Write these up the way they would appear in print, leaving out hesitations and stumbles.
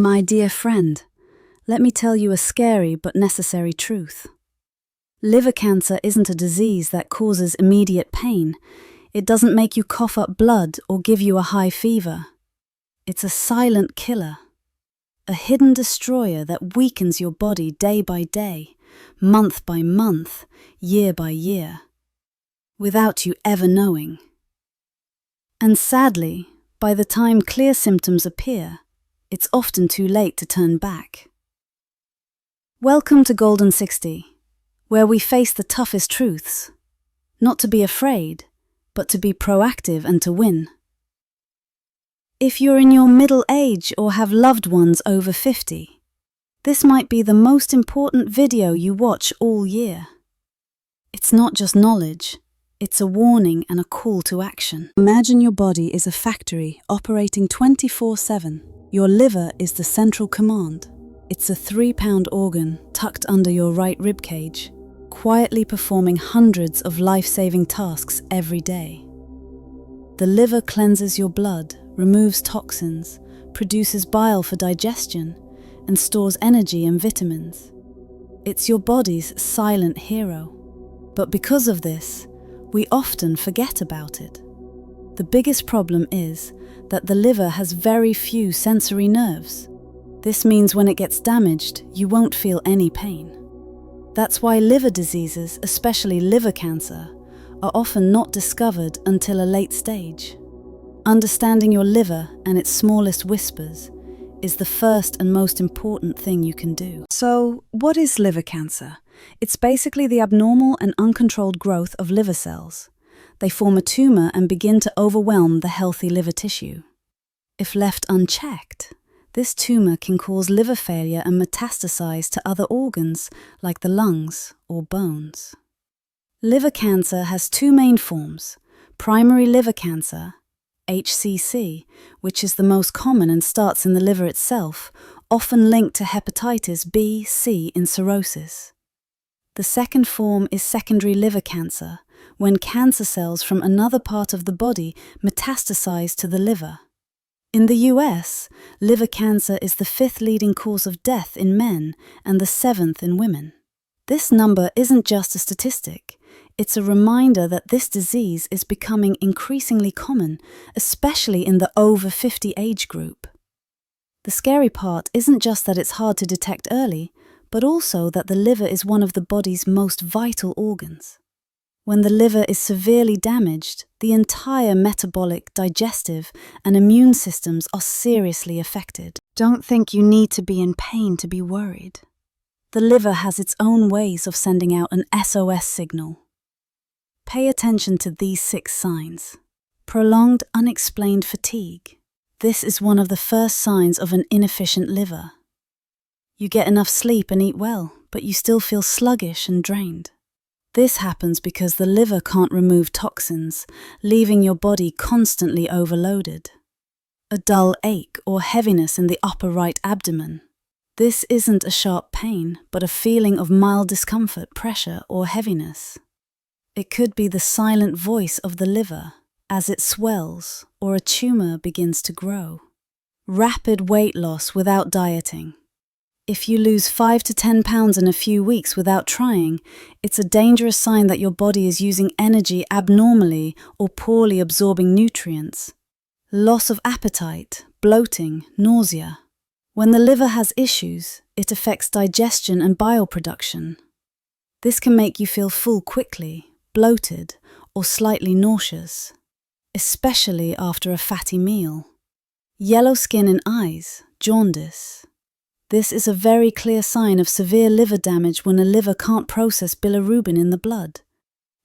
My dear friend, let me tell you a scary but necessary truth. Liver cancer isn't a disease that causes immediate pain. It doesn't make you cough up blood or give you a high fever. It's a silent killer, a hidden destroyer that weakens your body day by day, month by month, year by year, without you ever knowing. And sadly, by the time clear symptoms appear, it's often too late to turn back. Welcome to Golden 60, where we face the toughest truths, not to be afraid, but to be proactive and to win. If you're in your middle age or have loved ones over 50, this might be the most important video you watch all year. It's not just knowledge, it's a warning and a call to action. Imagine your body is a factory operating 24/7. Your liver is the central command. It's a 3-pound organ tucked under your right rib cage, quietly performing hundreds of life-saving tasks every day. The liver cleanses your blood, removes toxins, produces bile for digestion, and stores energy and vitamins. It's your body's silent hero. But because of this, we often forget about it. The biggest problem is that the liver has very few sensory nerves. This means when it gets damaged, you won't feel any pain. That's why liver diseases, especially liver cancer, are often not discovered until a late stage. Understanding your liver and its smallest whispers is the first and most important thing you can do. So, what is liver cancer? It's basically the abnormal and uncontrolled growth of liver cells. They form a tumor and begin to overwhelm the healthy liver tissue. If left unchecked, this tumor can cause liver failure and metastasize to other organs like the lungs or bones. Liver cancer has two main forms: primary liver cancer, HCC, which is the most common and starts in the liver itself, often linked to hepatitis B, C in cirrhosis. The second form is secondary liver cancer, when cancer cells from another part of the body metastasize to the liver. In the US, liver cancer is the 5th leading cause of death in men and the 7th in women. This number isn't just a statistic, it's a reminder that this disease is becoming increasingly common, especially in the over 50 age group. The scary part isn't just that it's hard to detect early, but also that the liver is one of the body's most vital organs. When the liver is severely damaged, the entire metabolic, digestive, and immune systems are seriously affected. Don't think you need to be in pain to be worried. The liver has its own ways of sending out an SOS signal. Pay attention to these 6 signs. Prolonged unexplained fatigue. This is one of the first signs of an inefficient liver. You get enough sleep and eat well, but you still feel sluggish and drained. This happens because the liver can't remove toxins, leaving your body constantly overloaded. A dull ache or heaviness in the upper right abdomen. This isn't a sharp pain, but a feeling of mild discomfort, pressure, or heaviness. It could be the silent voice of the liver as it swells or a tumor begins to grow. Rapid weight loss without dieting. If you lose 5 to 10 pounds in a few weeks without trying, it's a dangerous sign that your body is using energy abnormally or poorly absorbing nutrients. Loss of appetite, bloating, nausea. When the liver has issues, it affects digestion and bile production. This can make you feel full quickly, bloated, or slightly nauseous, especially after a fatty meal. Yellow skin and eyes, jaundice. This is a very clear sign of severe liver damage when a liver can't process bilirubin in the blood.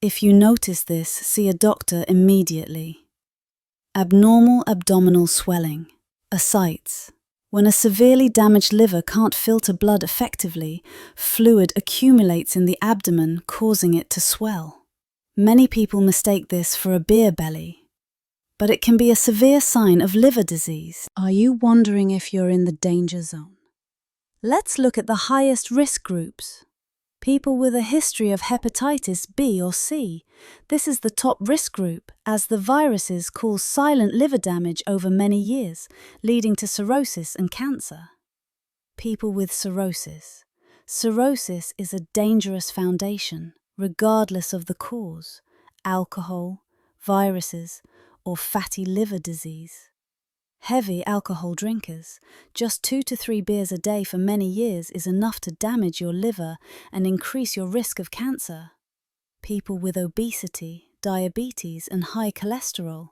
If you notice this, see a doctor immediately. Abnormal abdominal swelling, ascites. When a severely damaged liver can't filter blood effectively, fluid accumulates in the abdomen, causing it to swell. Many people mistake this for a beer belly, but it can be a severe sign of liver disease. Are you wondering if you're in the danger zone? Let's look at the highest risk groups. People with a history of hepatitis B or C. This is the top risk group, as the viruses cause silent liver damage over many years, leading to cirrhosis and cancer. people with cirrhosis. Cirrhosis is a dangerous foundation, regardless of the cause: alcohol, viruses, or fatty liver disease. Heavy alcohol drinkers, just 2 to 3 beers a day for many years is enough to damage your liver and increase your risk of cancer. People with obesity, diabetes, and high cholesterol.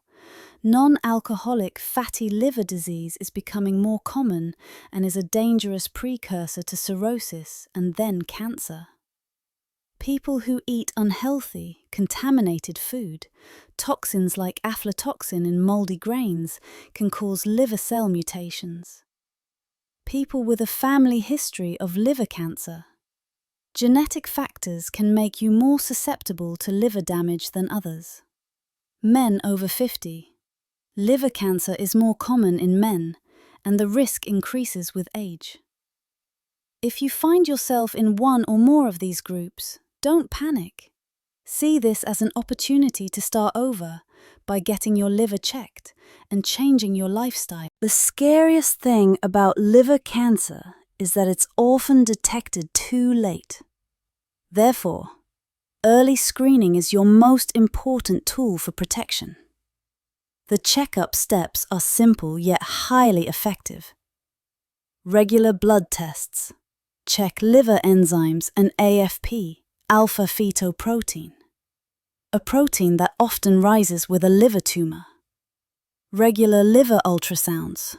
Non-alcoholic fatty liver disease is becoming more common and is a dangerous precursor to cirrhosis and then cancer. People who eat unhealthy, contaminated food, toxins like aflatoxin in moldy grains, can cause liver cell mutations. People with a family history of liver cancer. Genetic factors can make you more susceptible to liver damage than others. Men over 50. Liver cancer is more common in men, and the risk increases with age. If you find yourself in one or more of these groups, don't panic. See this as an opportunity to start over by getting your liver checked and changing your lifestyle. The scariest thing about liver cancer is that it's often detected too late. Therefore, early screening is your most important tool for protection. The checkup steps are simple yet highly effective. Regular blood tests. Check liver enzymes and AFP, alpha-fetoprotein, a protein that often rises with a liver tumor. Regular liver ultrasounds,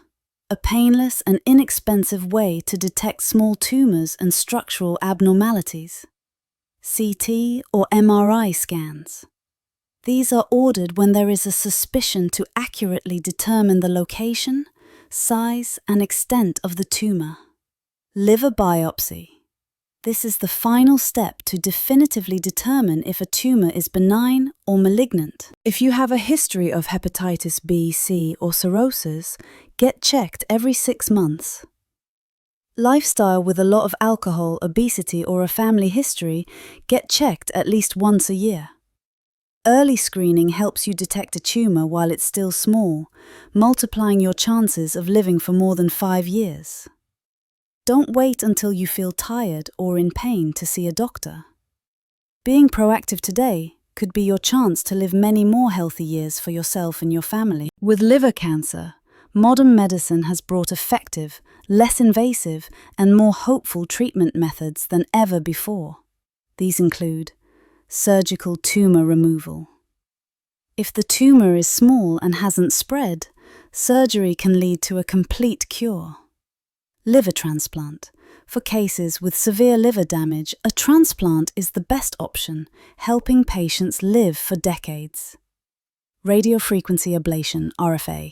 a painless and inexpensive way to detect small tumors and structural abnormalities. CT or MRI scans. These are ordered when there is a suspicion to accurately determine the location, size, and extent of the tumor. Liver biopsy. This is the final step to definitively determine if a tumor is benign or malignant. If you have a history of hepatitis B, C, or cirrhosis, get checked every 6 months. Lifestyle with a lot of alcohol, obesity, or a family history, get checked at least once a year. Early screening helps you detect a tumor while it's still small, multiplying your chances of living for more than 5 years. Don't wait until you feel tired or in pain to see a doctor. Being proactive today could be your chance to live many more healthy years for yourself and your family. With liver cancer, modern medicine has brought effective, less invasive, and more hopeful treatment methods than ever before. These include surgical tumor removal. If the tumor is small and hasn't spread, surgery can lead to a complete cure. Liver transplant. For cases with severe liver damage, a transplant is the best option, helping patients live for decades. Radiofrequency ablation, RFA.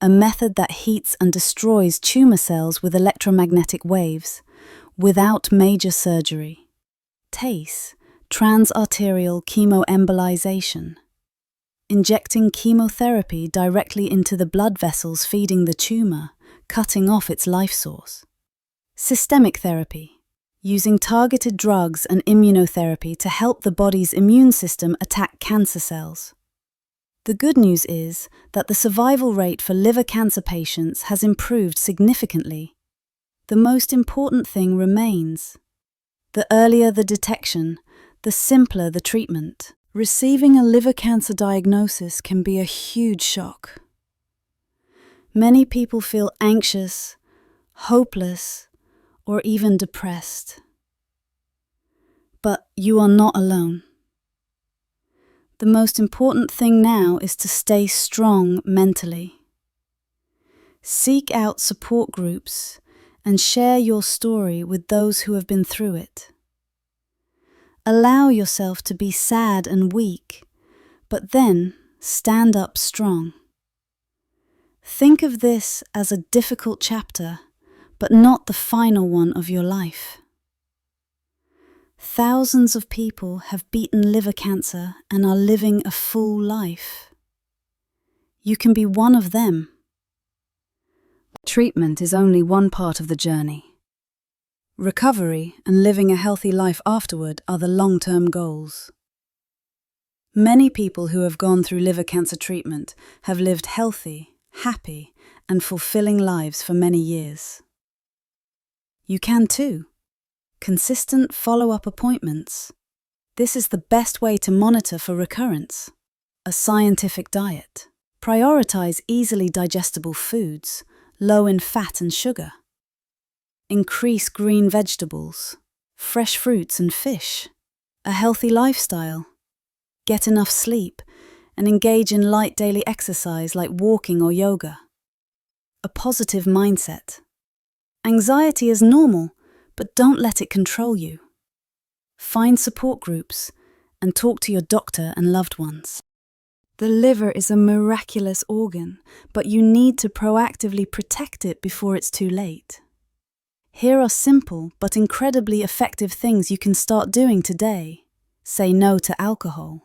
A method that heats and destroys tumor cells with electromagnetic waves, without major surgery. TACE, transarterial chemoembolization. Injecting chemotherapy directly into the blood vessels feeding the tumor, cutting off its life source. Systemic therapy, using targeted drugs and immunotherapy to help the body's immune system attack cancer cells. The good news is that the survival rate for liver cancer patients has improved significantly. The most important thing remains. The earlier the detection, the simpler the treatment. Receiving a liver cancer diagnosis can be a huge shock. Many people feel anxious, hopeless, or even depressed. But you are not alone. The most important thing now is to stay strong mentally. Seek out support groups and share your story with those who have been through it. Allow yourself to be sad and weak, but then stand up strong. Think of this as a difficult chapter, but not the final one of your life. Thousands of people have beaten liver cancer and are living a full life. You can be one of them. Treatment is only one part of the journey. Recovery and living a healthy life afterward are the long-term goals. Many people who have gone through liver cancer treatment have lived healthy, happy, and fulfilling lives for many years. You can too. Consistent follow-up appointments. This is the best way to monitor for recurrence. A scientific diet. Prioritize easily digestible foods, low in fat and sugar. Increase green vegetables, fresh fruits and fish. A healthy lifestyle. Get enough sleep and engage in light daily exercise like walking or yoga. A positive mindset. Anxiety is normal, but don't let it control you. Find support groups and talk to your doctor and loved ones. The liver is a miraculous organ, but you need to proactively protect it before it's too late. Here are simple but incredibly effective things you can start doing today. Say no to alcohol.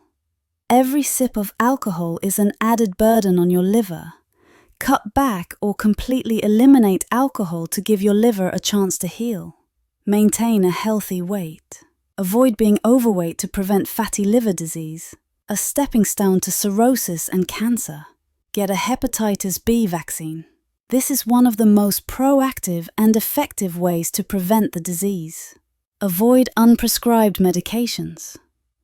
Every sip of alcohol is an added burden on your liver. Cut back or completely eliminate alcohol to give your liver a chance to heal. Maintain a healthy weight. Avoid being overweight to prevent fatty liver disease, a stepping stone to cirrhosis and cancer. Get a hepatitis B vaccine. This is one of the most proactive and effective ways to prevent the disease. Avoid unprescribed medications.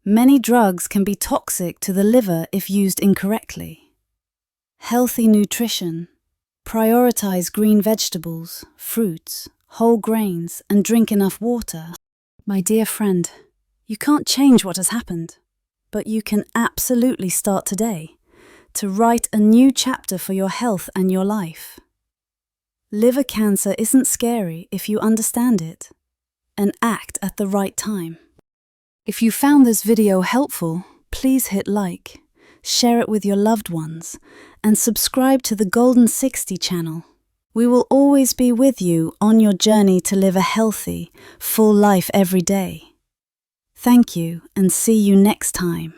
Many drugs can be toxic to the liver if used incorrectly. Healthy nutrition. Prioritize green vegetables, fruits, whole grains, and drink enough water. My dear friend, you can't change what has happened, but you can absolutely start today to write a new chapter for your health and your life. Liver cancer isn't scary if you understand it and act at the right time. If you found this video helpful, please hit like, share it with your loved ones, and subscribe to the Golden 60 channel. We will always be with you on your journey to live a healthy, full life every day. Thank you and see you next time.